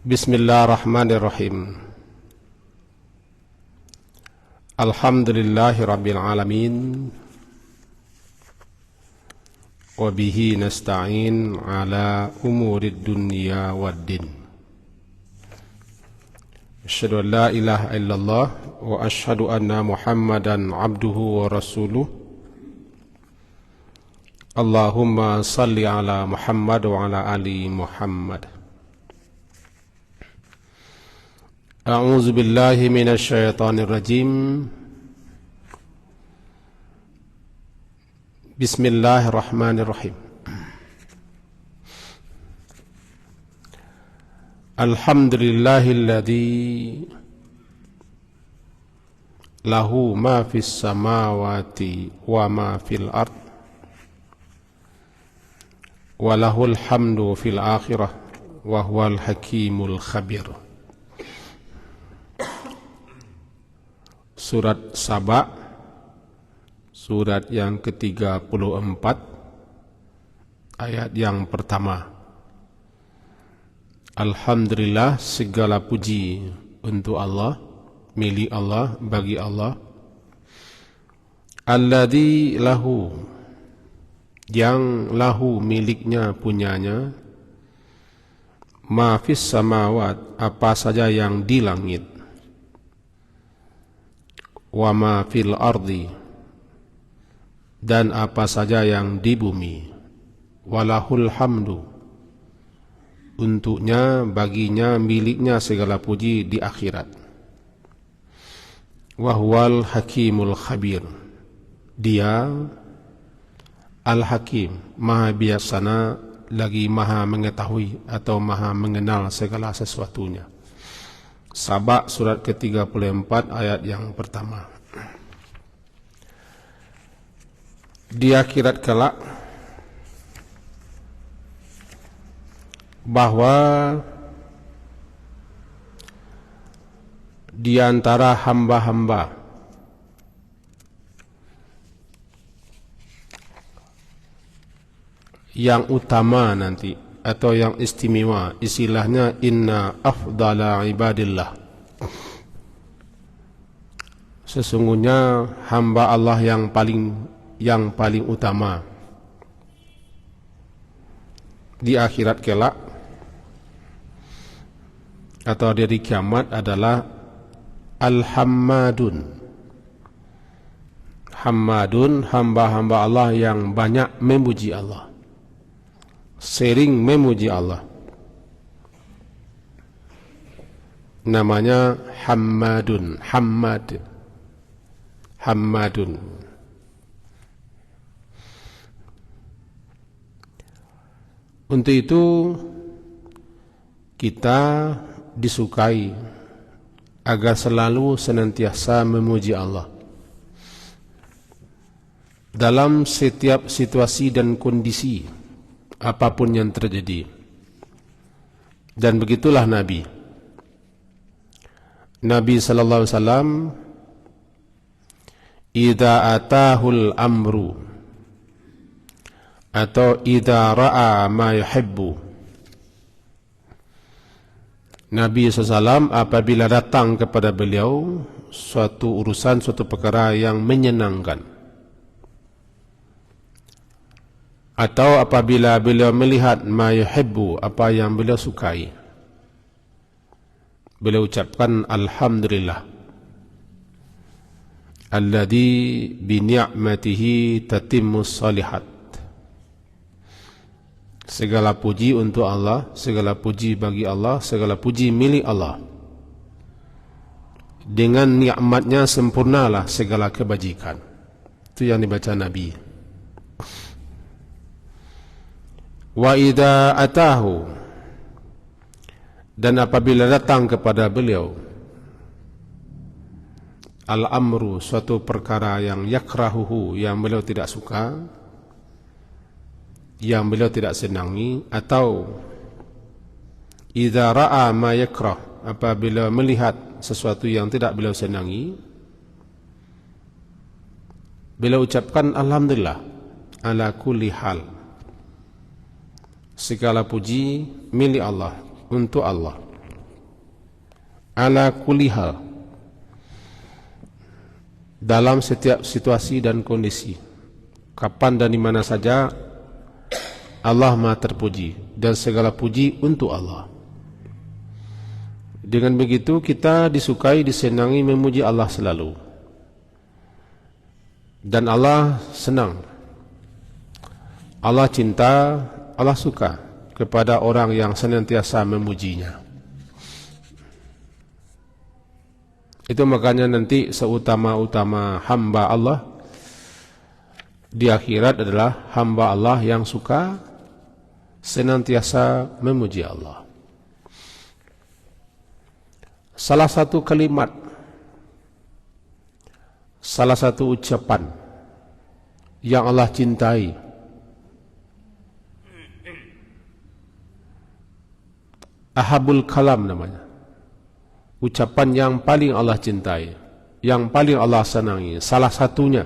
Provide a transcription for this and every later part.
Bismillahirrahmanirrahim. Alhamdulillahi rabbil alamin. Wa bihi nasta'in ala umurid dunya waddin. Asyhadu an la ilaha illallah wa asyhadu anna Muhammadan abduhu wa rasuluh. Allahumma salli ala Muhammad wa ala ali Muhammad. A'udzu billahi minasy syaithanir rajim. Bismillahirrahmanirrahim. Alhamdulillahilladzi lahu ma fis samawati wa ma fil ard wa lahul hamdu fil akhirah wa huwal hakimul khabir. Surat Saba, surat yang ke-34, ayat yang pertama. Alhamdulillah, segala puji untuk Allah, milik Allah, bagi Allah. Alladzi lahu, yang lahu miliknya, punyanya. Ma fis samawat, apa saja yang di langit. Wa ma fil ardi, dan apa saja yang di bumi. Walahul hamdu, untuknya, baginya, miliknya segala puji di akhirat. Wahwal hakimul khabir, dia al-hakim, maha bijaksana lagi maha mengetahui atau maha mengenal segala sesuatunya. Saba surat ke-34 ayat yang pertama. Di akhirat kelak, bahwa di antara hamba-hamba yang utama nanti atau yang istimewa, istilahnya inna afdala ibadillah, sesungguhnya hamba Allah yang paling utama di akhirat kelak atau dari kiamat adalah al-hammadun. Hammadun, hamba-hamba Allah yang banyak memuji Allah, sering memuji Allah, namanya Hammadun. Hammadun. Untuk itu kita disukai agar selalu senantiasa memuji Allah dalam setiap situasi dan kondisi apapun yang terjadi. Dan begitulah Nabi sallallahu alaihi wasallam, idza atahul amru atau idza ra'a ma yuhibbu, Nabi SAW apabila datang kepada beliau suatu urusan, suatu perkara yang menyenangkan, atau apabila beliau melihat ma yuhibbu, apa yang beliau sukai, beliau ucapkan alhamdulillah alladzi bi ni'matihi tatimmus shalihat. Segala puji untuk Allah, segala puji bagi Allah, segala puji milik Allah. Dengan nikmatnya sempurnalah segala kebajikan. Itu yang dibaca Nabi. Wa idza atahu, dan apabila datang kepada beliau al-amru, suatu perkara yang yakrahuhu, yang beliau tidak suka, yang beliau tidak senangi, atau idza ra'a ma yakrah, apabila melihat sesuatu yang tidak beliau senangi, beliau ucapkan alhamdulillah ala kulli hal, segala puji milik Allah, untuk Allah. ala kulli hal, dalam setiap situasi dan kondisi, kapan dan di mana saja, Allah Maha terpuji dan segala puji untuk Allah. Dengan begitu kita disukai, disenangi, memuji Allah selalu. Dan Allah senang, Allah cinta, Allah suka kepada orang yang senantiasa memujinya. Itu makanya nanti seutama-utama hamba Allah di akhirat adalah hamba Allah yang suka senantiasa memuji Allah. Salah satu kalimat, salah satu ucapan yang Allah cintai, ahabul kalam namanya, ucapan yang paling Allah cintai, yang paling Allah senangi, salah satunya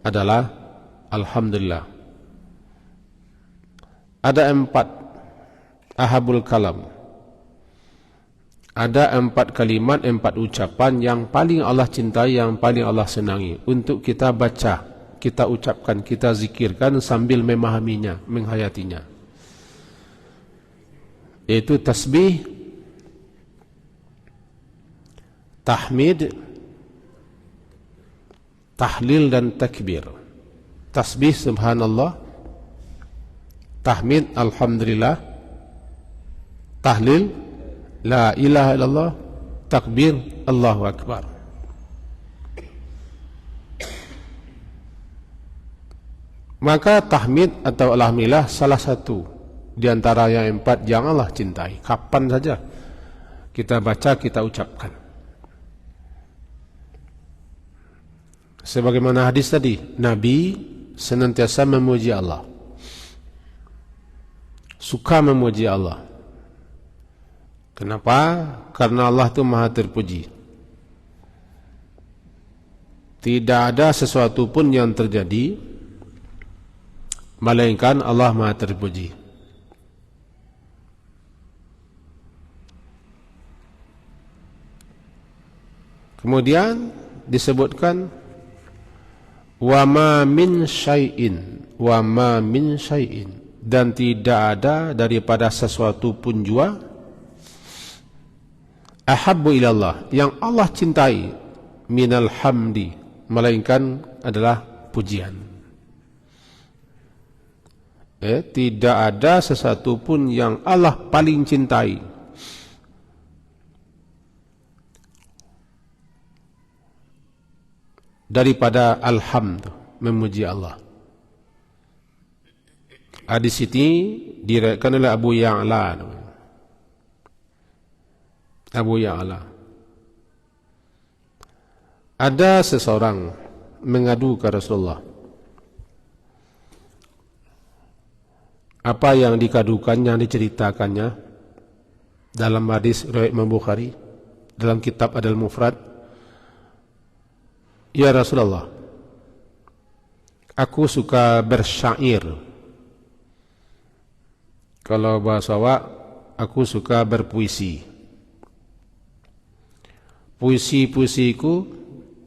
adalah Alhamdulillah. Ada 4 ahabul kalam, ada 4 kalimat, 4 ucapan yang paling Allah cintai, yang paling Allah senangi untuk kita baca, kita ucapkan, kita zikirkan sambil memahaminya, menghayatinya. Yaitu tasbih, tahmid, tahlil dan takbir. Tasbih subhanallah, tahmid alhamdulillah, tahlil la ilaha illallah, takbir Allahu akbar. Maka tahmid atau alhamdulillah salah satu di antara yang 4 yang Allah cintai. Kapan saja kita baca, kita ucapkan. Sebagaimana hadis tadi, Nabi senantiasa memuji Allah, suka memuji Allah. Kenapa? Karena Allah itu Maha terpuji. Tidak ada sesuatu pun yang terjadi melainkan Allah Maha terpuji. Kemudian disebutkan wa ma min syai'in, wa ma min syai'in, dan tidak ada daripada sesuatu pun jua ahabbu ilallah, yang Allah cintai, minal hamdi, melainkan adalah pujian. Tidak ada sesuatu pun yang Allah paling cintai daripada alhamd, memuji Allah. Hadis ini diriwayatkan oleh Abu Ya'la. Abu Ya'la. Ada seseorang mengadu ke Rasulullah. Apa yang dikadukannya, diceritakannya dalam hadis riwayat Imam Bukhari, dalam kitab Adal Mufrad. Ya Rasulullah, aku suka bersyair. Kalau bahasa awak, aku suka berpuisi. Puisi-puisiku,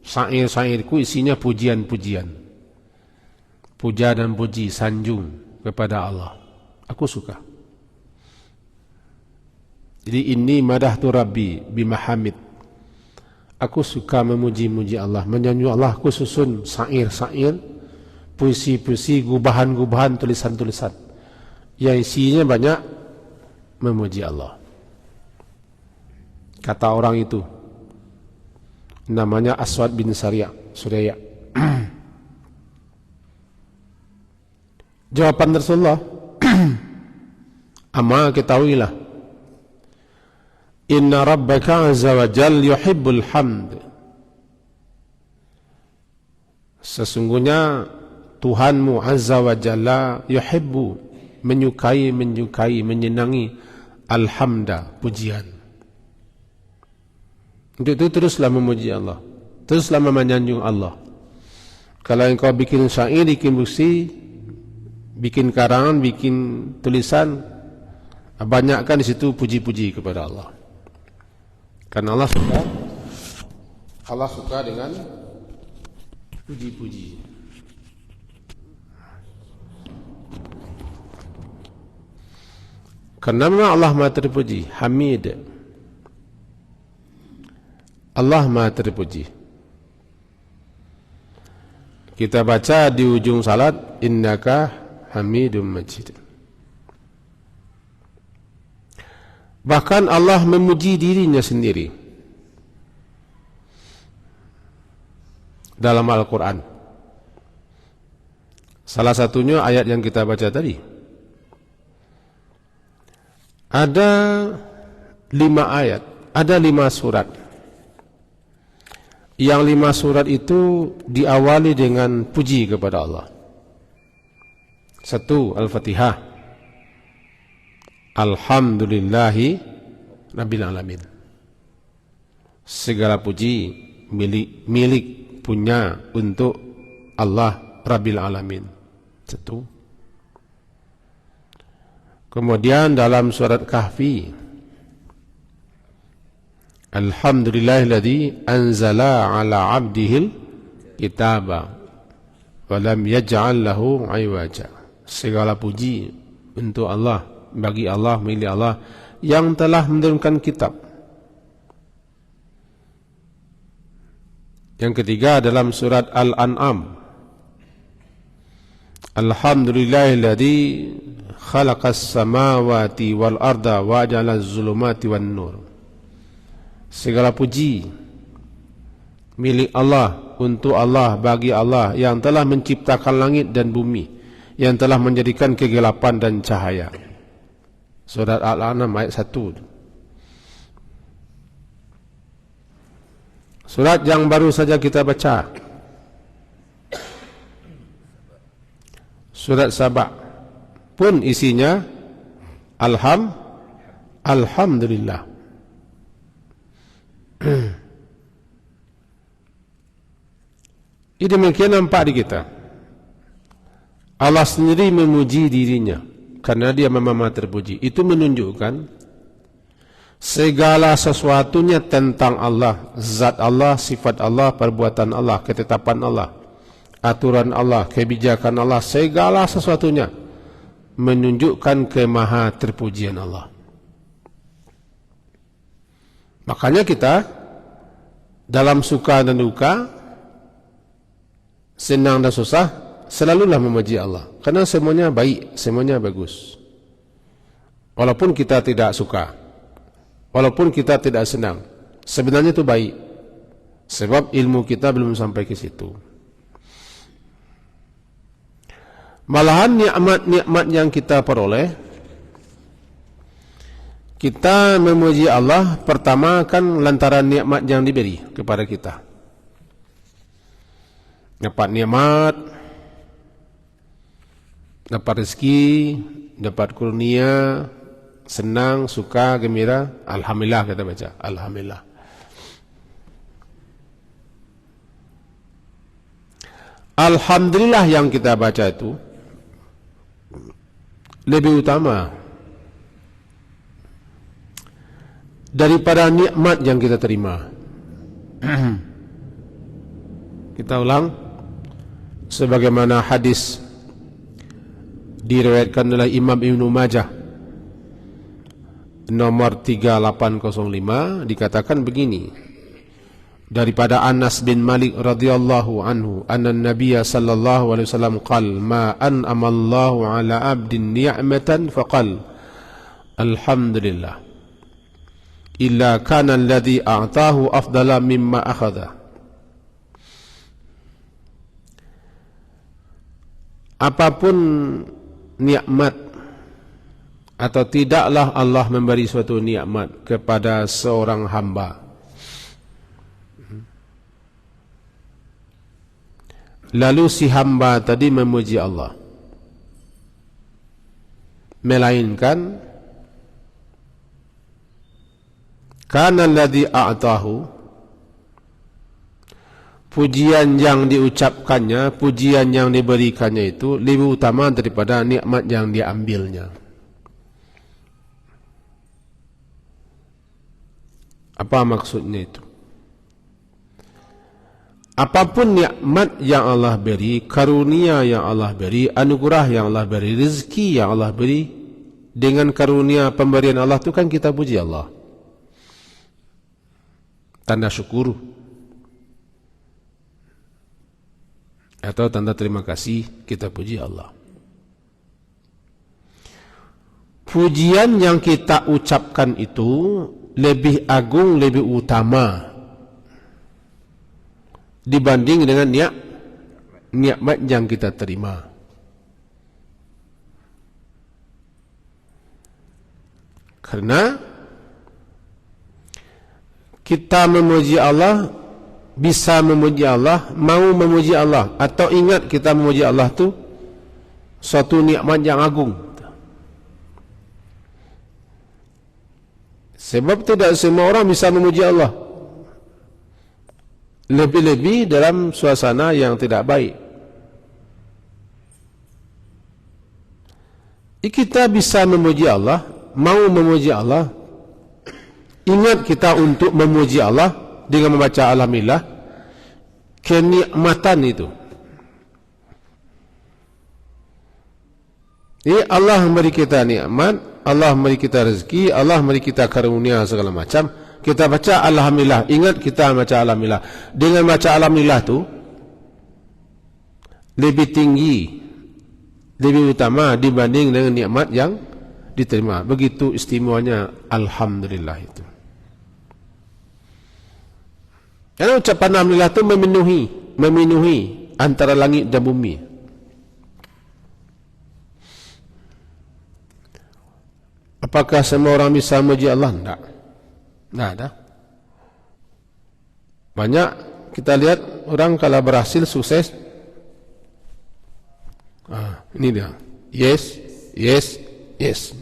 syair-syairku isinya pujian-pujian, puja dan puji, sanjung kepada Allah. Aku suka. Jadi ini madahtu Rabbi bimahamid. Aku suka memuji-muji Allah, menyanjung Allah. Aku susun syair-syair, puisi-puisi, gubahan-gubahan, tulisan-tulisan yang isinya banyak memuji Allah. Kata orang itu, namanya Aswad bin Suraya. Jawaban Rasulullah, amma ketahuilah, inna rabbaka azza wa jal yuhibbul hamd. Sesungguhnya Tuhanmu azza wa jalla yuhibbu, menyukai, menyenangi alhamda, pujian. Untuk itu teruslah memuji Allah, teruslah menyanjung Allah. Kalau engkau bikin syair, bikin puisi, bikin karangan, bikin tulisan, banyakkan di situ puji-puji kepada Allah. Karena Allah suka dengan puji-puji. Karena memang Allah Maha terpuji, Hamid. Allah Maha terpuji. Kita baca di ujung salat, innaka Hamidum Majid. Bahkan Allah memuji dirinya sendiri dalam Al-Quran. Salah satunya ayat yang kita baca tadi. Ada 5 ayat, ada 5 surat. Yang 5 surat itu diawali dengan puji kepada Allah. 1. Al-Fatihah. Alhamdulillahi Rabbil Alamin. Segala puji milik punya untuk Allah Rabbil Alamin. 1. Kemudian dalam surat Kahfi, Alhamdulillahilladzi anzala ala abdihil kitaba wa lam yaj'al lahu iwaja. Segala puji untuk Allah, bagi Allah, milik Allah yang telah menurunkan kitab. Yang ketiga dalam surat Al-An'am, Alhamdulillahilladzi khalaqas samawati wal arda wa ja'alaz zulumati wan nur. Segala puji milik Allah, untuk Allah, bagi Allah yang telah menciptakan langit dan bumi, yang telah menjadikan kegelapan dan cahaya. Surat Al-An'am ayat 1. Surat yang baru saja kita baca, surat Saba, pun isinya Alhamdulillah. Ini demikian nampak di kita. Allah sendiri memuji dirinya karena dia memang Maha terpuji. Itu menunjukkan segala sesuatunya tentang Allah, zat Allah, sifat Allah, perbuatan Allah, ketetapan Allah, aturan Allah, kebijakan Allah, segala sesuatunya menunjukkan kemaha terpujian Allah. Makanya kita dalam suka dan duka, senang dan susah, selalulah memuji Allah. Karena semuanya baik, semuanya bagus. Walaupun kita tidak suka, walaupun kita tidak senang, sebenarnya itu baik. Sebab ilmu kita belum sampai ke situ. Malahan nikmat-nikmat yang kita peroleh, kita memuji Allah pertama kan lantaran nikmat yang diberi kepada kita. Dapat nikmat, dapat rezeki, dapat kurnia, senang, suka, gembira, alhamdulillah kita baca, alhamdulillah. Alhamdulillah yang kita baca itu lebih utama daripada nikmat yang kita terima. Kita ulang, sebagaimana hadis diriwayatkan oleh Imam Ibnu Majah nomor 3805, dikatakan begini, daripada Anas bin Malik radhiyallahu anhu, anna Nabiyya sallallahu alaihi wasallam qala ma an'ama Allahu ala 'abdin ni'matan faqal alhamdulillah illa kana alladhi a'tahu afdala mimma akhadha. Apapun nikmat atau tidaklah Allah memberi suatu nikmat kepada seorang hamba, lalu si hamba tadi memuji Allah, melainkan kana alladhi a'tahu, pujian yang diucapkannya, pujian yang diberikannya itu lebih utama daripada nikmat yang diambilnya. Apa maksudnya itu? Apapun nikmat yang Allah beri, karunia yang Allah beri, anugerah yang Allah beri, rezeki yang Allah beri, dengan karunia pemberian Allah itu kan kita puji Allah. Tanda syukur atau tanda terima kasih, kita puji Allah. Pujian yang kita ucapkan itu lebih agung, lebih utama dibanding dengan nikmat yang kita terima. Karena kita memuji Allah, bisa memuji Allah, mau memuji Allah, atau ingat kita memuji Allah itu suatu nikmat yang agung. Sebab tidak semua orang bisa memuji Allah, lebih-lebih dalam suasana yang tidak baik. Kita bisa memuji Allah, mau memuji Allah, ingat kita untuk memuji Allah dengan membaca alhamdulillah, kenikmatan itu. Allah memberi kita nikmat, Allah memberi kita rezeki, Allah memberi kita karunia segala macam. Kita baca alhamdulillah, ingat kita baca alhamdulillah. Dengan baca alhamdulillah tu lebih tinggi, lebih utama dibanding dengan nikmat yang diterima. Begitu istimewanya alhamdulillah itu. Karena ucapan alhamdulillah itu memenuhi antara langit dan bumi. Apakah semua orang bisa memuji Allah? Tidak. Tidak ada. Banyak kita lihat orang kalau berhasil, sukses, ini dia, yes, yes, yes,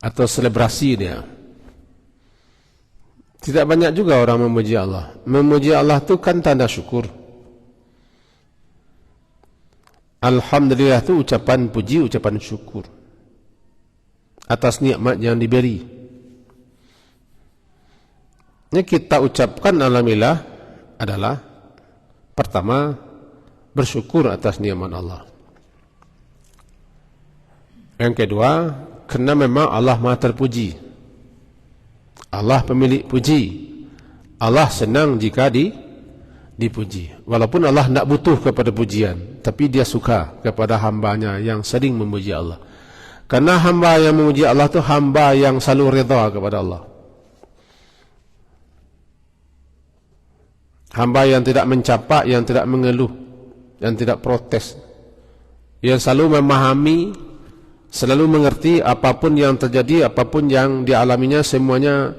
atau selebrasi dia. Tidak banyak juga orang memuji Allah. Memuji Allah itu kan tanda syukur. Alhamdulillah itu ucapan puji, ucapan syukur atas nikmat yang diberi. Ini kita ucapkan alhamdulillah adalah pertama bersyukur atas nikmat Allah. Yang kedua, karena memang Allah Maha terpuji. Allah pemilik puji. Allah senang jika dipuji. Walaupun Allah tidak butuh kepada pujian, tapi dia suka kepada hambanya yang sering memuji Allah. Karena hamba yang memuji Allah itu hamba yang selalu redha kepada Allah. Hamba yang tidak mencapak, yang tidak mengeluh, yang tidak protes, yang selalu memahami, selalu mengerti apapun yang terjadi, apapun yang dialaminya, semuanya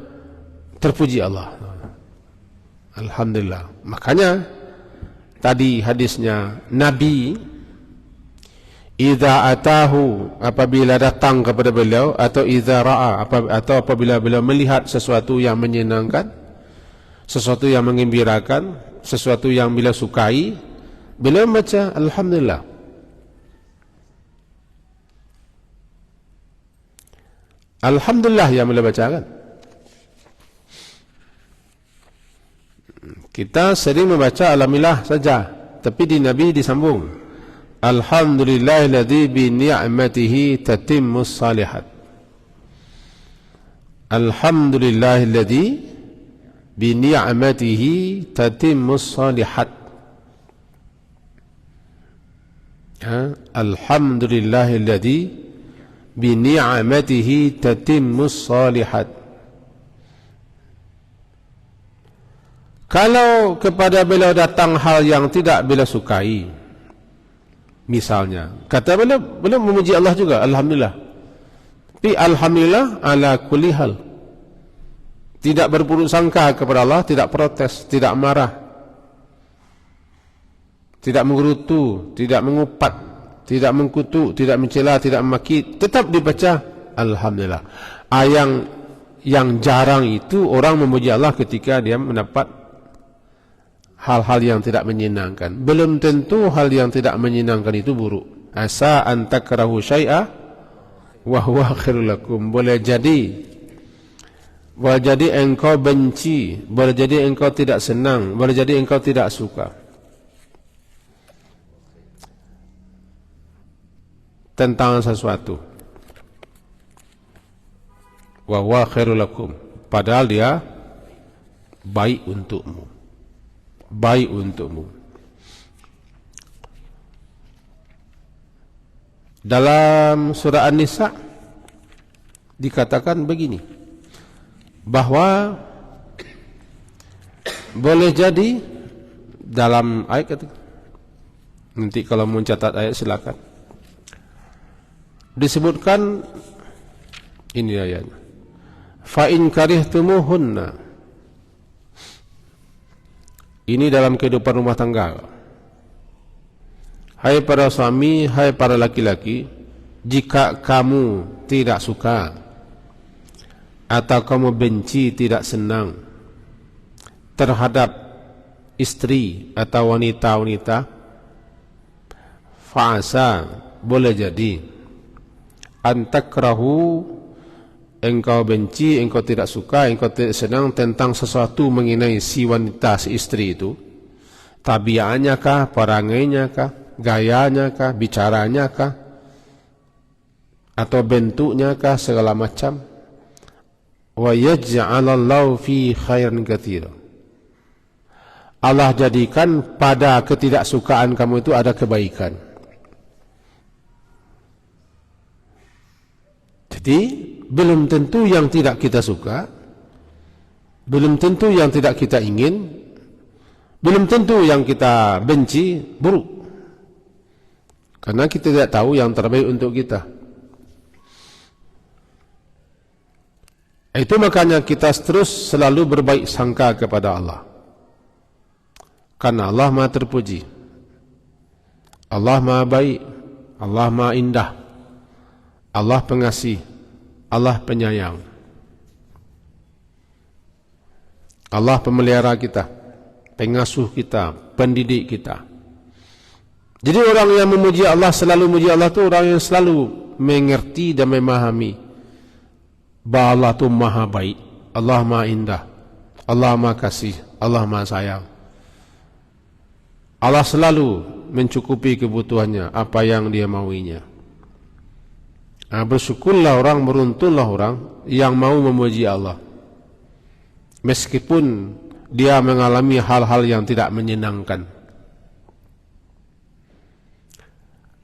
terpuji Allah. Alhamdulillah. Makanya tadi hadisnya Nabi, idza atahu, apabila datang kepada beliau, atau idza ra'a, atau apabila beliau melihat sesuatu yang menyenangkan, sesuatu yang menggembirakan, sesuatu yang beliau sukai, beliau baca alhamdulillah. Alhamdulillah yang beliau bacakan. Kita sering membaca alhamdulillah saja, tapi di Nabi disambung alhamdulillahilladzi bi ni'matihi tatimmus salihat. Alhamdulillahilladzi bi ni'matihi tatimmus salihat. Alhamdulillahilladzi bi ni'matihi tatimmus salihat. Kalau kepada beliau datang hal yang tidak beliau sukai, misalnya kata beliau memuji Allah juga, alhamdulillah, tapi alhamdulillah ala kulli hal, tidak berburuk sangka kepada Allah, tidak protes, tidak marah, tidak menggerutu, tidak mengupat, tidak mengkutuk, tidak mencela, tidak memaki, tetap dibaca alhamdulillah. Yang jarang itu orang memuji Allah ketika dia mendapat hal-hal yang tidak menyenangkan. Belum tentu hal yang tidak menyenangkan itu buruk. Asa an takrahu syai'a wa huwa khairul lakum. Boleh jadi Boleh jadi engkau benci, boleh jadi engkau tidak senang, boleh jadi engkau tidak suka tentang sesuatu. Wa huwa khairul lakum, padahal dia baik untukmu. Baik untukmu. Dalam surah An-Nisa dikatakan begini, bahwa boleh jadi dalam ayat, nanti kalau mau catat ayat silakan, disebutkan ini ayatnya, fa in karihtumuhunna, ini dalam kehidupan rumah tangga. Hai para suami, hai para laki-laki, jika kamu tidak suka atau kamu benci, tidak senang terhadap istri atau wanita-wanita, fa'asa, boleh jadi, antakrahu, engkau benci, engkau tidak suka, engkau tidak senang tentang sesuatu mengenai si wanita, si istri itu, tabiatnya kah, perangainya kah, gayanya kah, bicaranya kah, atau bentuknya kah, segala macam. Wa yaj'alallahu fi khairan katsira, Allah jadikan pada ketidaksukaan kamu itu ada kebaikan. Jadi belum tentu yang tidak kita suka, belum tentu yang tidak kita ingin, belum tentu yang kita benci buruk, karena kita tidak tahu yang terbaik untuk kita. Itu makanya kita terus selalu berbaik sangka kepada Allah, karena Allah Maha terpuji, Allah Maha baik, Allah Maha indah, Allah pengasih, Allah penyayang, Allah pemelihara kita, pengasuh kita, pendidik kita. Jadi orang yang memuji Allah, selalu memuji Allah itu orang yang selalu mengerti dan memahami bahwa Allah itu maha baik, Allah maha indah, Allah maha kasih, Allah maha sayang. Allah selalu mencukupi kebutuhannya, apa yang dia mauinya. Bersyukurlah orang, beruntunglah orang yang mau memuji Allah, meskipun dia mengalami hal-hal yang tidak menyenangkan.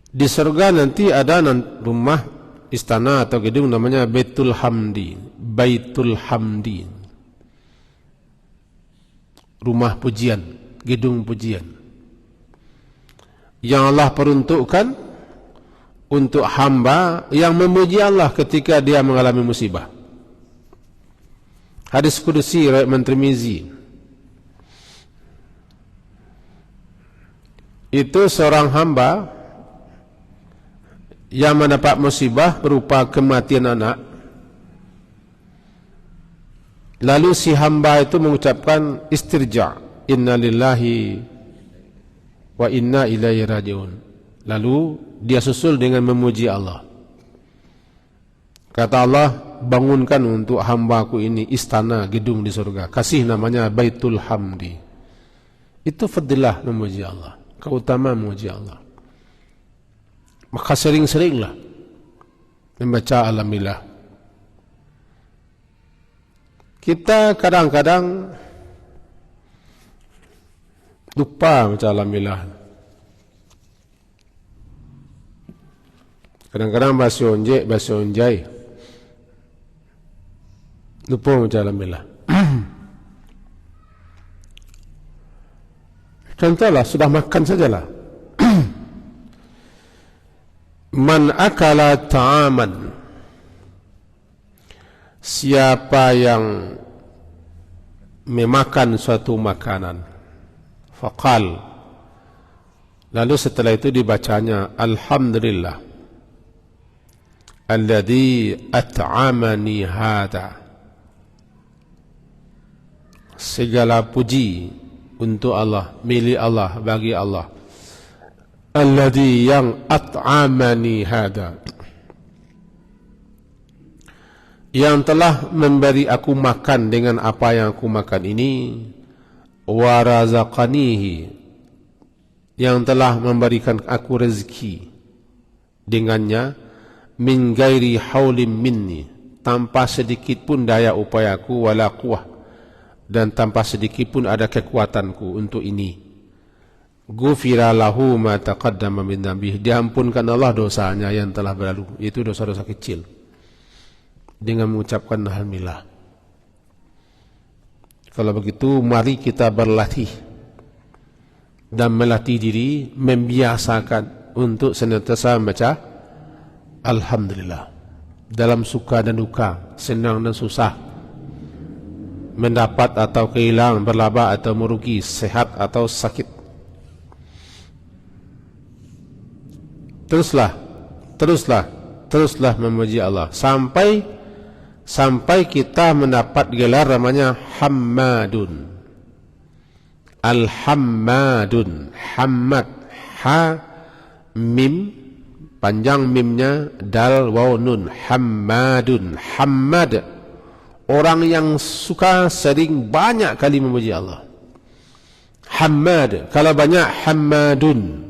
Di surga nanti ada rumah, istana atau gedung namanya Baitul Hamdi. Baitul Hamdi, rumah pujian, gedung pujian, yang Allah peruntukkan untuk hamba yang memuji Allah ketika dia mengalami musibah. Hadis Qudsi riwayat Tirmizi, itu seorang hamba yang mendapat musibah berupa kematian anak, lalu si hamba itu mengucapkan istirja, inna lillahi wa inna ilaihi rajiun, lalu dia susul dengan memuji Allah. Kata Allah, bangunkan untuk hambaku ini istana, gedung di surga, kasih namanya Baitul Hamdi. Itu fadilah memuji Allah, keutamaan memuji Allah. Maka sering-seringlah membaca alhamdulillah. Kita kadang-kadang lupa baca alhamdulillah. Kadang-kadang bahasa onjek, bahasa onjai, lupa baca alhamdulillah. Contohlah, sudah makan sajalah. Man akala ta'aman, siapa yang memakan suatu makanan, faqal, lalu setelah itu dibacanya alhamdulillah alladzi at'amani hada, segala puji untuk Allah, milik Allah, bagi Allah, alladzi yang at'amani hada, yang telah memberi aku makan dengan apa yang aku makan ini, wa razaqanihi, yang telah memberikan aku rezeki dengannya, min gairi haulim minni, tanpa sedikit pun daya upayaku, wala quwwah, dan tanpa sedikit pun ada kekuatanku untuk ini. Ghufira lahu ma taqaddama min dhanbihi, diampunkan Allah dosanya yang telah berlalu, itu dosa-dosa kecil, dengan mengucapkan alhamdulillah. Kalau begitu, mari kita berlatih dan melatih diri, membiasakan untuk senantiasa membaca alhamdulillah dalam suka dan duka, senang dan susah, mendapat atau kehilangan, berlaba atau merugi, sehat atau sakit. Teruslah memuji Allah sampai kita mendapat gelar namanya Hammadun. Al-Hammadun, Hammad, ha mim, panjang mimnya, dal waw nun, Hammadun, Hammad, orang yang suka sering banyak kali memuji Allah. Hammad, kalau banyak Hammadun.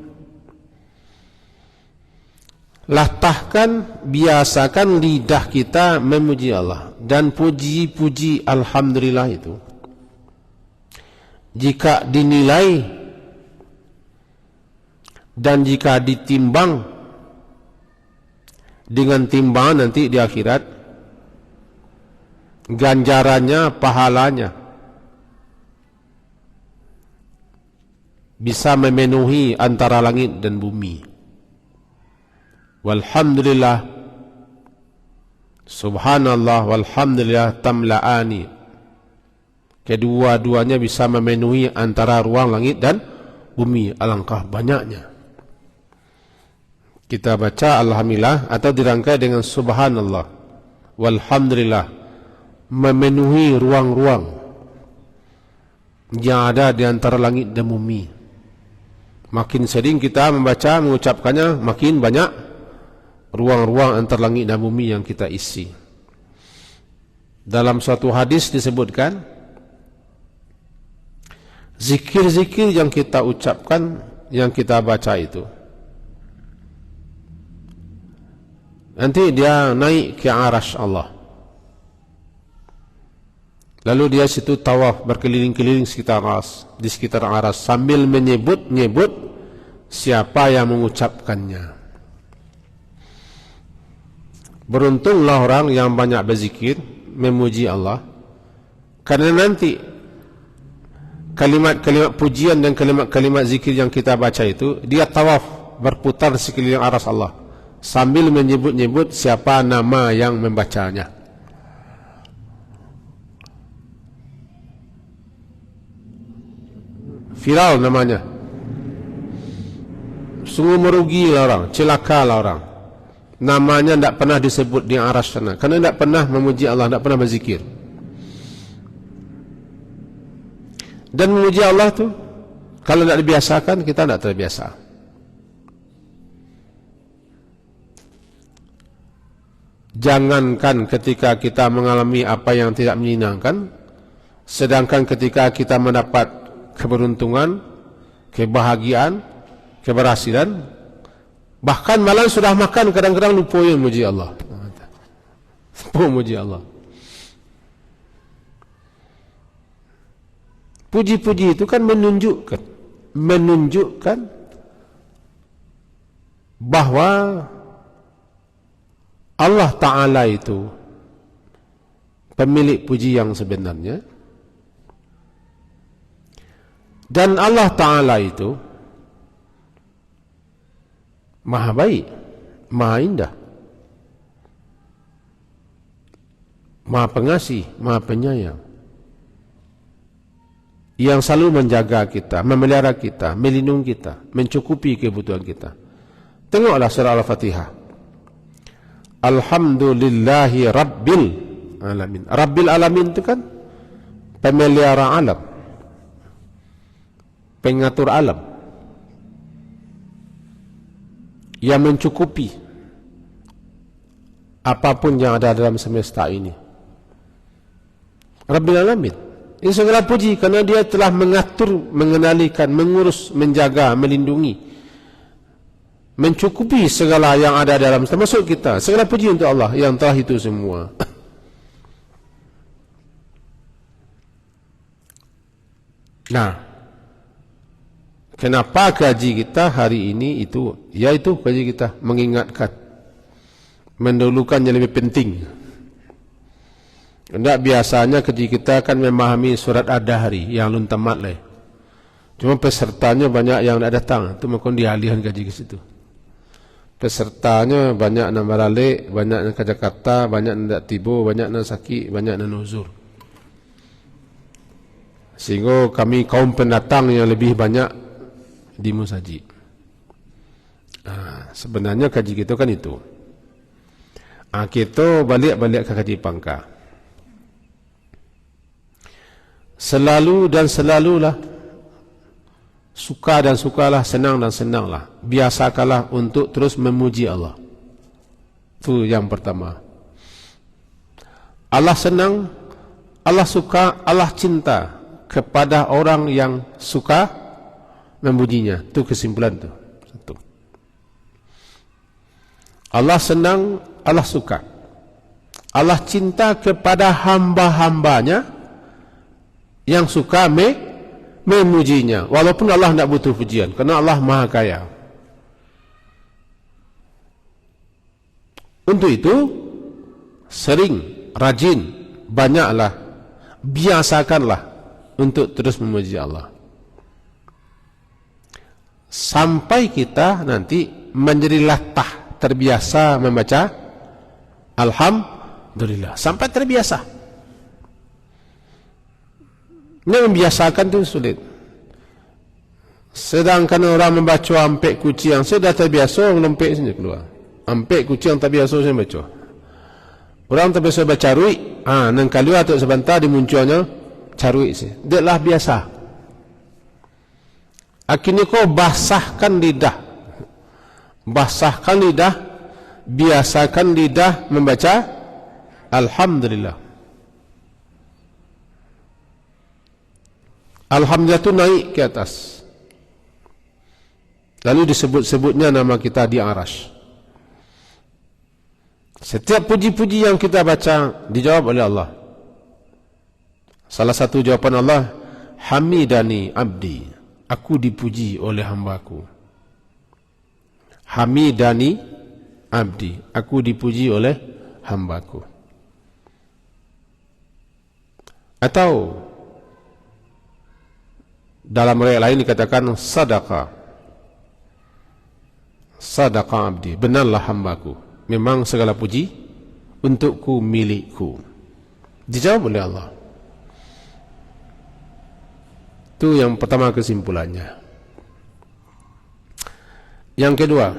Latahkan, biasakan lidah kita memuji Allah dan puji-puji alhamdulillah itu. Jika dinilai dan jika ditimbang dengan timbangan nanti di akhirat, ganjarannya, pahalanya bisa memenuhi antara langit dan bumi. Walhamdulillah, subhanallah, walhamdulillah tamla'ani, kedua-duanya bisa memenuhi antara ruang langit dan bumi. Alangkah banyaknya kita baca alhamdulillah atau dirangkai dengan subhanallah, walhamdulillah, memenuhi ruang-ruang yang ada di antara langit dan bumi. Makin sering kita membaca, mengucapkannya, makin banyak ruang-ruang antara langit dan bumi yang kita isi. Dalam suatu hadis disebutkan, zikir-zikir yang kita ucapkan, yang kita baca itu, nanti dia naik ke arasy Allah. Lalu dia situ tawaf, berkeliling-keliling di sekitar arasy sambil menyebut-nyebut siapa yang mengucapkannya. Beruntunglah orang yang banyak berzikir, memuji Allah, karena nanti kalimat-kalimat pujian dan kalimat-kalimat zikir yang kita baca itu, dia tawaf, berputar sekeliling arasy Allah sambil menyebut-nyebut siapa nama yang membacanya. Viral namanya. Sungguh merugilah orang, celakalah orang, namanya tidak pernah disebut di arasy sana, karena tidak pernah memuji Allah, tidak pernah berzikir. Dan memuji Allah tu, kalau tidak dibiasakan, kita tidak terbiasa. Jangankan ketika kita mengalami apa yang tidak menyenangkan, sedangkan ketika kita mendapat keberuntungan, kebahagiaan, keberhasilan, bahkan malam sudah makan, kadang-kadang lupa memuji Allah. Lupa memuji Allah. Puji-puji itu kan menunjukkan bahwa Allah Ta'ala itu pemilik puji yang sebenarnya, dan Allah Ta'ala itu Maha baik, Maha indah, Maha pengasih, Maha penyayang, yang selalu menjaga kita, memelihara kita, melindungi kita, mencukupi kebutuhan kita. Tengoklah surah Al-Fatihah. Alhamdulillahi Rabbil Alamin. Rabbil Alamin itu kan pemelihara alam, pengatur alam, yang mencukupi apapun yang ada dalam semesta ini. Rabbil Alamin. Ini segala puji kerana dia telah mengatur, mengendalikan, mengurus, menjaga, melindungi, mencukupi segala yang ada dalam, termasuk kita. Segala puji untuk Allah yang telah itu semua. Nah, kenapa kaji kita hari ini itu? Yaitu kaji kita mengingatkan, mendahulukan yang lebih penting. Tidak biasanya kaji kita akan memahami surat Ad-Dahri yang lun tamat lah. Cuma pesertanya banyak yang tidak datang, itu maka dialihkan kaji ke situ. Pesertanya banyak yang balik, banyak yang ke Jakarta, banyak yang tidak tiba, banyak yang sakit, banyak yang nuzur. Sehingga kami kaum pendatang yang lebih banyak di musaji. Sebenarnya kaji kita kan itu. Kita balik-balik ke kaji pangka. Selalu dan selalulah, suka dan sukalah, senang dan senanglah, biasakanlah untuk terus memuji Allah. Itu yang pertama. Allah senang, Allah suka, Allah cinta kepada orang yang suka memujinya. Itu kesimpulan itu. Satu. Allah senang, Allah suka, Allah cinta kepada hamba-hambanya yang suka memujinya, walaupun Allah tidak butuh pujian, kerana Allah Maha Kaya. Untuk itu, sering, rajin, banyaklah, biasakanlah untuk terus memuji Allah. Sampai kita nanti menjadi latah, terbiasa membaca Alhamdulillah. Sampai terbiasa. Ini membiasakan itu sulit. Sedangkan orang membaca ampek kucing, sudah terbiasa melempek sini keluar. Ampek kucing tak biasa saya baca. Orang tak biasa baca carui, nang keluar tu sebentar dimunculnya carui sih. Dia lah biasa. Akhirnya kau basahkan lidah. Basahkan lidah, biasakan lidah membaca Alhamdulillah. Alhamdulillah itu naik ke atas. Lalu disebut-sebutnya nama kita di Arash. Setiap puji-puji yang kita baca dijawab oleh Allah. Salah satu jawaban Allah, Hamidani abdi, aku dipuji oleh hambaku. Hamidani abdi, aku dipuji oleh hambaku. Atau dalam riwayat lain dikatakan sadaqa. Sadaqa abdi, benarlah hambaku. Memang segala puji untukku, milikku. Dijawab oleh Allah. Itu yang pertama kesimpulannya. Yang kedua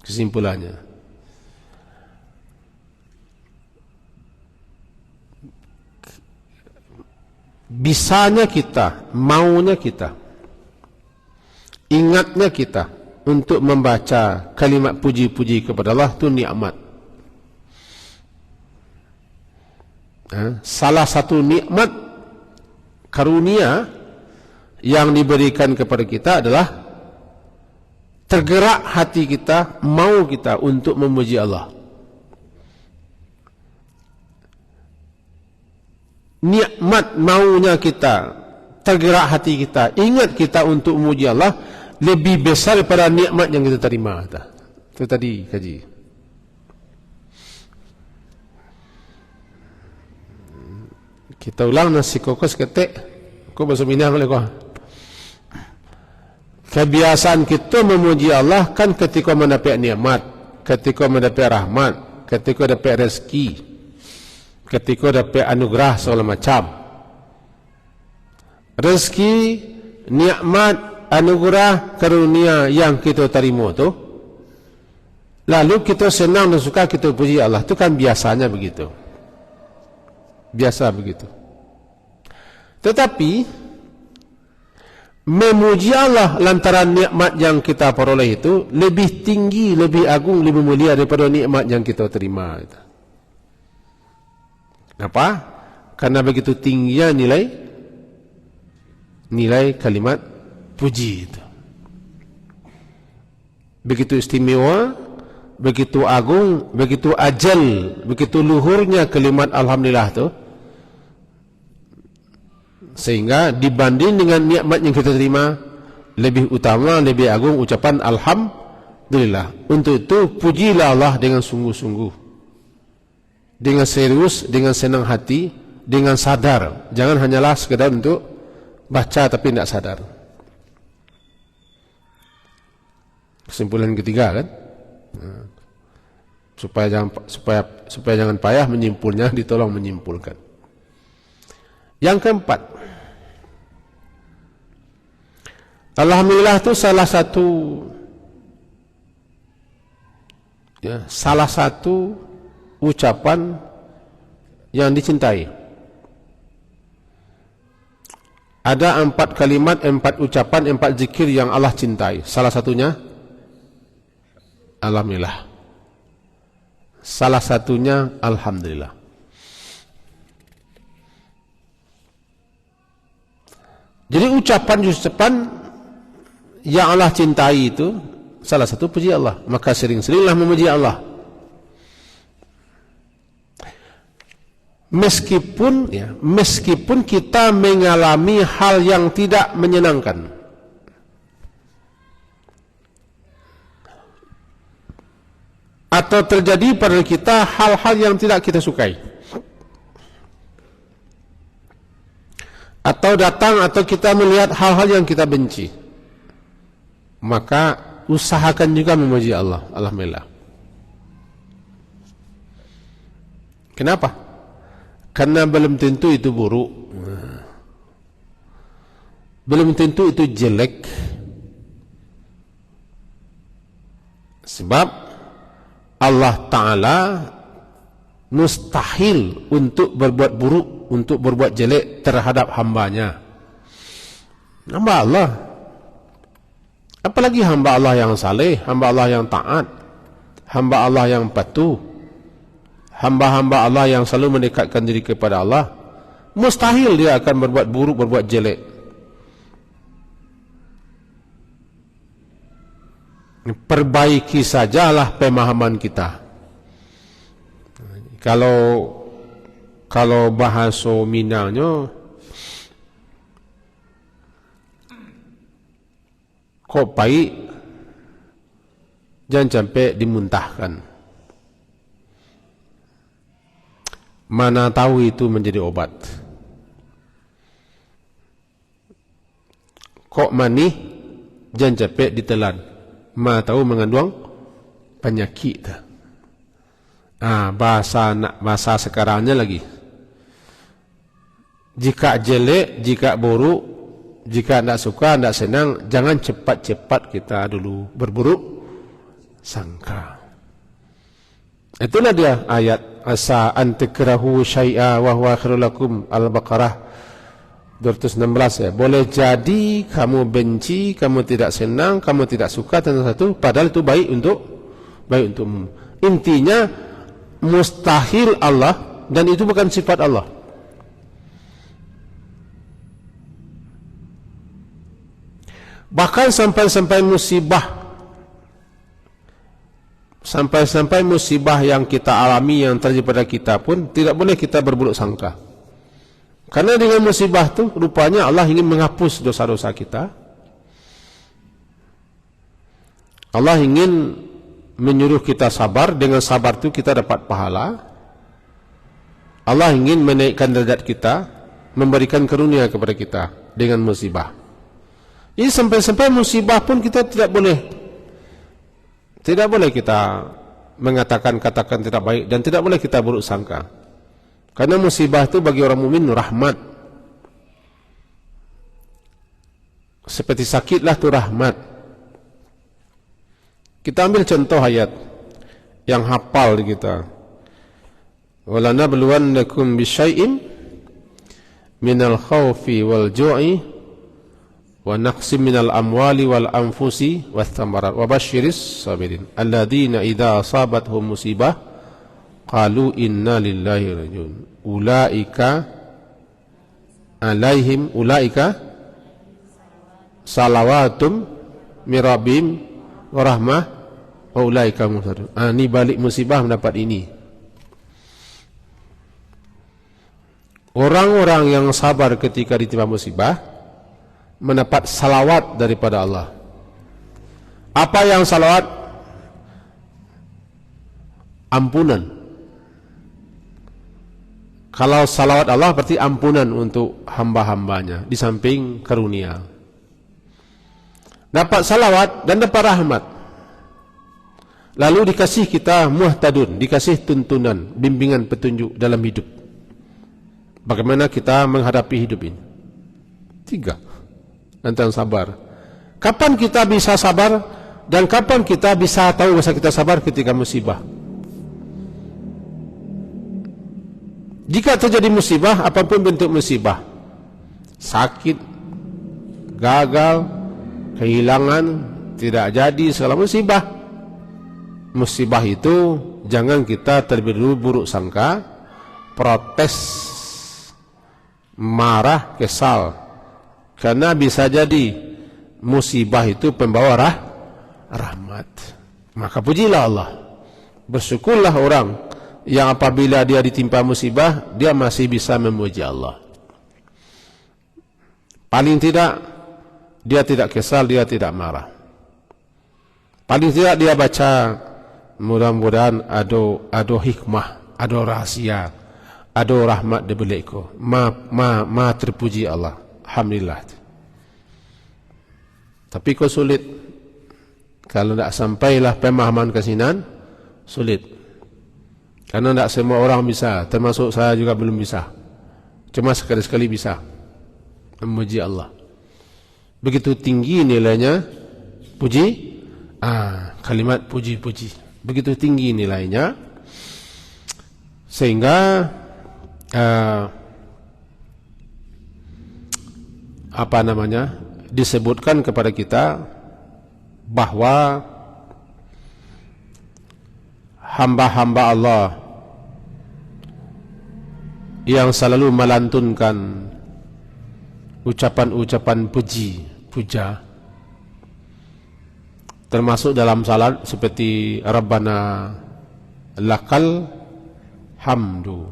kesimpulannya, bisanya kita, maunya kita, ingatnya kita untuk membaca kalimat puji-puji kepada Allah itu nikmat. Salah satu nikmat karunia yang diberikan kepada kita adalah tergerak hati kita, mau kita untuk memuji Allah. Nikmat maunya kita, tergerak hati kita, ingat kita untuk memuji Allah lebih besar daripada nikmat yang kita terima. Itu tadi kaji. Kita ulang nasi kokos ketek. Kau bahasa Minang oleh kau. Kebiasaan kita memuji Allah kan ketika mendapat nikmat, ketika mendapat rahmat, ketika dapat rezeki, ketika dapat anugerah segala macam. Rezeki, nikmat, anugerah, karunia yang kita terima tu, lalu kita senang dan suka kita puji Allah. Itu kan biasanya begitu. Biasa begitu. Tetapi memuji Allah lantaran nikmat yang kita peroleh itu lebih tinggi, lebih agung, lebih mulia daripada nikmat yang kita terima. Kenapa? Karena begitu tingginya nilai kalimat puji itu. Begitu istimewa, begitu agung, begitu ajal, begitu luhurnya kalimat alhamdulillah itu, sehingga dibanding dengan nikmat yang kita terima lebih utama, lebih agung ucapan alhamdulillah. Untuk itu pujilah Allah dengan sungguh-sungguh, dengan serius, dengan senang hati, dengan sadar. Jangan hanyalah sekedar untuk baca tapi tidak sadar. Kesimpulan ketiga kan, supaya jangan payah menyimpulnya, ditolong menyimpulkan. Yang keempat, alhamdulillah itu salah satu ucapan yang dicintai. Ada 4 kalimat, 4 ucapan, 4 zikir yang Allah cintai. Salah satunya alhamdulillah. Salah satunya alhamdulillah. Jadi ucapan yang Allah cintai itu salah satu puji Allah. Maka sering-seringlah memuji Allah. Meskipun kita mengalami hal yang tidak menyenangkan, atau terjadi pada kita hal-hal yang tidak kita sukai, atau datang atau kita melihat hal-hal yang kita benci, maka usahakan juga memuji Allah. Alhamdulillah. Kenapa? Karena belum tentu itu buruk, belum tentu itu jelek. Sebab Allah Ta'ala mustahil untuk berbuat buruk, untuk berbuat jelek terhadap hambanya. Hamba Allah, apalagi hamba Allah yang saleh, hamba Allah yang taat, hamba Allah yang patuh, hamba-hamba Allah yang selalu mendekatkan diri kepada Allah, mustahil dia akan berbuat buruk, berbuat jelek. Perbaiki sajalah pemahaman kita. Kalau bahasa Minangnya, kok baik jangan sampai dimuntahkan. Mana tahu itu menjadi obat. Kok manih jangan sampai ditelan. Mana tahu mengandung penyakit. Bahasa sekarangnya lagi. Jika jelek, jika buruk, jika tidak suka, tidak senang, jangan cepat-cepat kita dulu berburuk sangka. Itulah dia ayat asa an takrahu syai'a wa huwa khairul lakum, Al-Baqarah 216 ya. Boleh jadi kamu benci, kamu tidak senang, kamu tidak suka tentang satu, padahal itu baik untukmu. Intinya mustahil Allah, dan itu bukan sifat Allah. Bahkan sampai musibah yang kita alami, yang terjadi pada kita pun tidak boleh kita berburuk sangka. Karena dengan musibah itu rupanya Allah ingin menghapus dosa-dosa kita. Allah ingin menyuruh kita sabar, dengan sabar itu kita dapat pahala. Allah ingin menaikkan derajat kita, memberikan karunia kepada kita dengan musibah. Ini sampai musibah pun kita tidak boleh kita mengatakan katakan tidak baik, dan tidak boleh kita buruk sangka. Karena musibah itu bagi orang mukmin rahmat. Seperti sakitlah itu rahmat. Kita ambil contoh ayat yang hafal kita. Wala nabluwannakum bisyai'in minal khawfi wal ju'i wa naqsim minal amwali wal anfusi wath thamarat wa basyiris sabirin alladzina idza asabathum musibah qalu inna lillahi wa inna ilaihi raji'un ulaika alaihim ulaika salawatum mirabim warahmah wa ulaika muhtadun. Ini balik musibah mendapat ini. Orang-orang yang sabar ketika ditimpa musibah mendapat salawat daripada Allah. Apa yang salawat? Ampunan. Kalau salawat Allah berarti ampunan untuk hamba-hambanya di samping karunia. Dapat salawat dan dapat rahmat. Lalu dikasih kita muhtadun, dikasih tuntunan, bimbingan petunjuk dalam hidup. Bagaimana kita menghadapi hidup ini? 3 tentang sabar. Kapan kita bisa sabar dan kapan kita bisa tahu bahwa kita sabar ketika musibah? Jika terjadi musibah, apapun bentuk musibah, sakit, gagal, kehilangan, tidak jadi, segala musibah. Musibah itu jangan kita terlebih dulu buruk sangka, protes, marah, kesal. Karena bisa jadi musibah itu pembawa rahmat. Maka pujilah Allah. Bersyukurlah orang yang apabila dia ditimpa musibah, dia masih bisa memuji Allah. Paling tidak, dia tidak kesal, dia tidak marah. Paling tidak dia baca, mudah-mudahan ada hikmah, ada rahasia, ada rahmat diberi ko. Ma terpuji Allah. Alhamdulillah. Tapi kau sulit. Kalau tidak sampailah pemahaman kesinan, sulit. Karena tidak semua orang bisa, termasuk saya juga belum bisa. Cuma sekali-sekali bisa memuji Allah. Begitu tinggi nilainya puji, kalimat puji-puji. Begitu tinggi nilainya sehingga disebutkan kepada kita bahwa hamba-hamba Allah yang selalu melantunkan ucapan-ucapan puji, puja, termasuk dalam salat seperti Rabbana lakal hamdu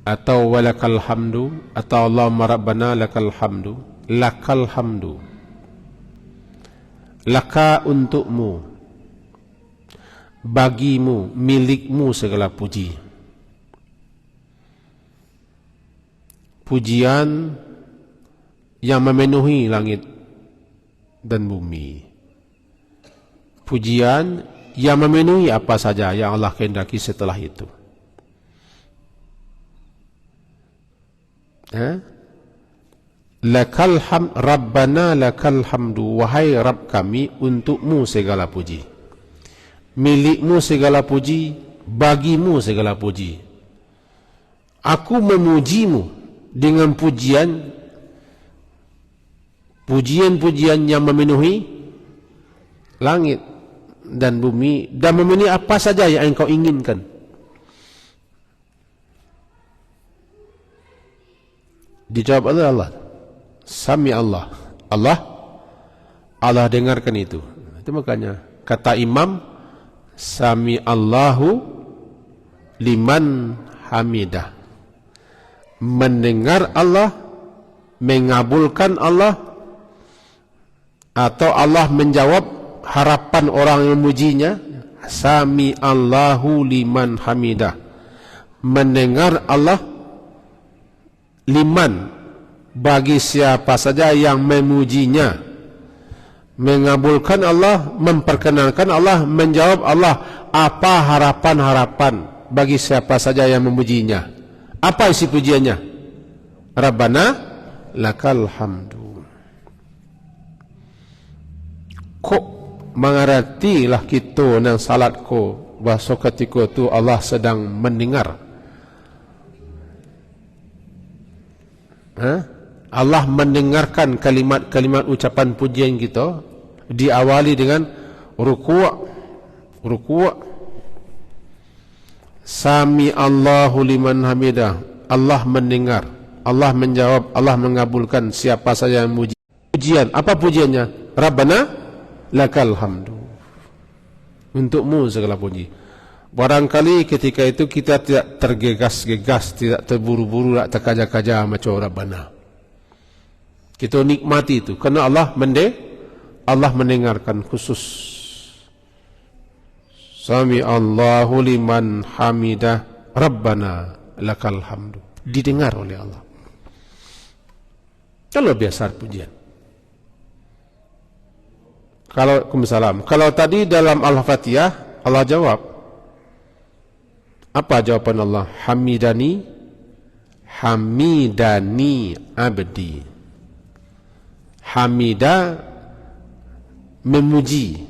atau walakal hamdu atau Allahumma Rabbana lakal hamdu. Lakal hamdu, laka untukmu, bagimu, milikmu segala puji. Pujian yang memenuhi langit dan bumi. Pujian yang memenuhi apa saja yang Allah kehendaki setelah itu. Lakal hamd, Rabbana lakal hamdu, wahai Rabb kami, untukmu segala puji. Milikmu segala puji, bagimu segala puji. Aku memujimu dengan pujian-pujian yang memenuhi langit dan bumi dan memenuhi apa saja yang engkau inginkan. Dijawab oleh Allah. Sami Allah. Allah dengarkan itu. Itu makanya kata Imam, Sami Allahu liman hamidah. Mendengar Allah, mengabulkan Allah, atau Allah menjawab harapan orang yang memujinya. Sami Allahu liman hamidah. Mendengar Allah, liman, bagi siapa saja yang memujinya, mengabulkan Allah, memperkenalkan Allah, menjawab Allah apa harapan-harapan bagi siapa saja yang memujinya. Apa isi pujiannya? Rabbana lakal hamdu. Kok mengertilah kita nang salat ko bahasa ketika tu Allah sedang mendengar. Allah mendengarkan kalimat-kalimat ucapan pujian kita, diawali dengan ruku'. Sami Allahu liman hamidah. Allah mendengar, Allah menjawab, Allah mengabulkan siapa saja yang memuji. Pujian, apa pujiannya? Rabbana lakal hamdu. Untukmu segala puji. Barangkali ketika itu kita tidak tergegas-gegas, tidak terburu-buru, tidak terkaja-kaja macam Rabbana. Kita nikmati itu karena Allah mendengarkan khusus. Sami Allahu liman hamidah Rabbana lakal hamdu. Didengar oleh Allah. Kalau biasa pujian. Kalau tadi dalam Al-Fatihah Allah jawab. Apa jawaban Allah? Hamidani abdi. Hamida memuji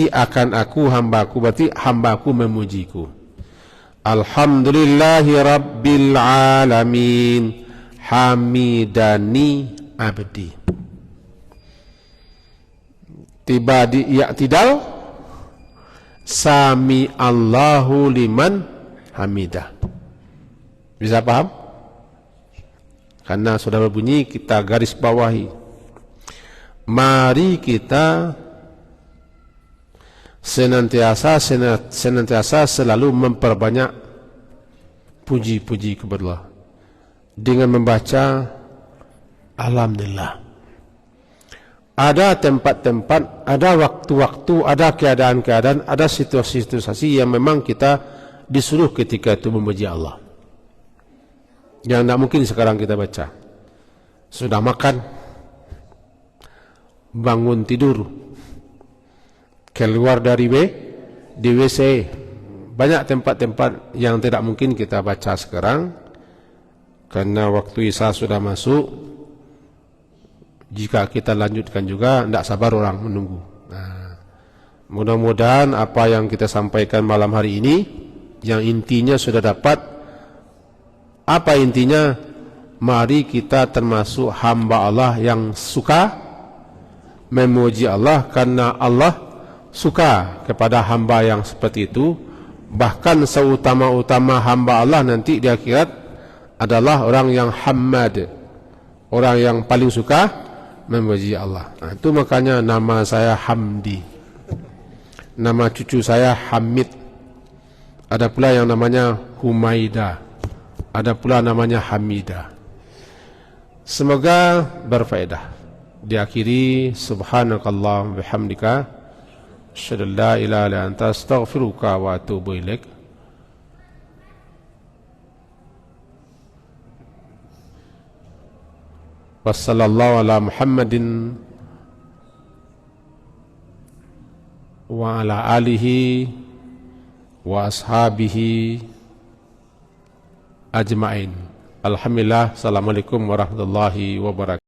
akan aku hambaku, berarti hambaku memujiku. Alhamdulillahi rabbil alamin. Hamidani abdi. Tiba di i'tidal, sami Allahu liman hamidah. Bisa paham? Karena sudah berbunyi, kita garis bawahi. Mari kita senantiasa selalu memperbanyak puji-puji kepada Allah dengan membaca alhamdulillah. Ada tempat-tempat, ada waktu-waktu, ada keadaan-keadaan, ada situasi-situasi yang memang kita disuruh ketika itu memuji Allah. Yang tidak mungkin sekarang kita baca. Sudah makan, bangun tidur, keluar dari di WC. Banyak tempat-tempat yang tidak mungkin kita baca sekarang karena waktu Isya sudah masuk. Jika kita lanjutkan juga, tidak sabar orang menunggu. Nah, mudah-mudahan apa yang kita sampaikan malam hari ini, yang intinya sudah dapat. Apa intinya? Mari kita termasuk hamba Allah yang suka memuji Allah, karena Allah suka kepada hamba yang seperti itu. Bahkan seutama-utama hamba Allah nanti di akhirat adalah orang yang hamad, orang yang paling suka memuji Allah. Nah, itu makanya nama saya Hamdi, nama cucu saya Hamid, ada pula yang namanya Humaida, ada pula namanya Hamidah. Semoga berfaedah. Diakhiri subhanakallah bihamdika asyhadu an la ilaha illa anta astaghfiruka wa atubu ilaik. Wassallallahu ala Muhammadin wa ala alihi wa ashabihi ajma'in. Alhamdulillah. Assalamualaikum warahmatullahi wabarakatuh.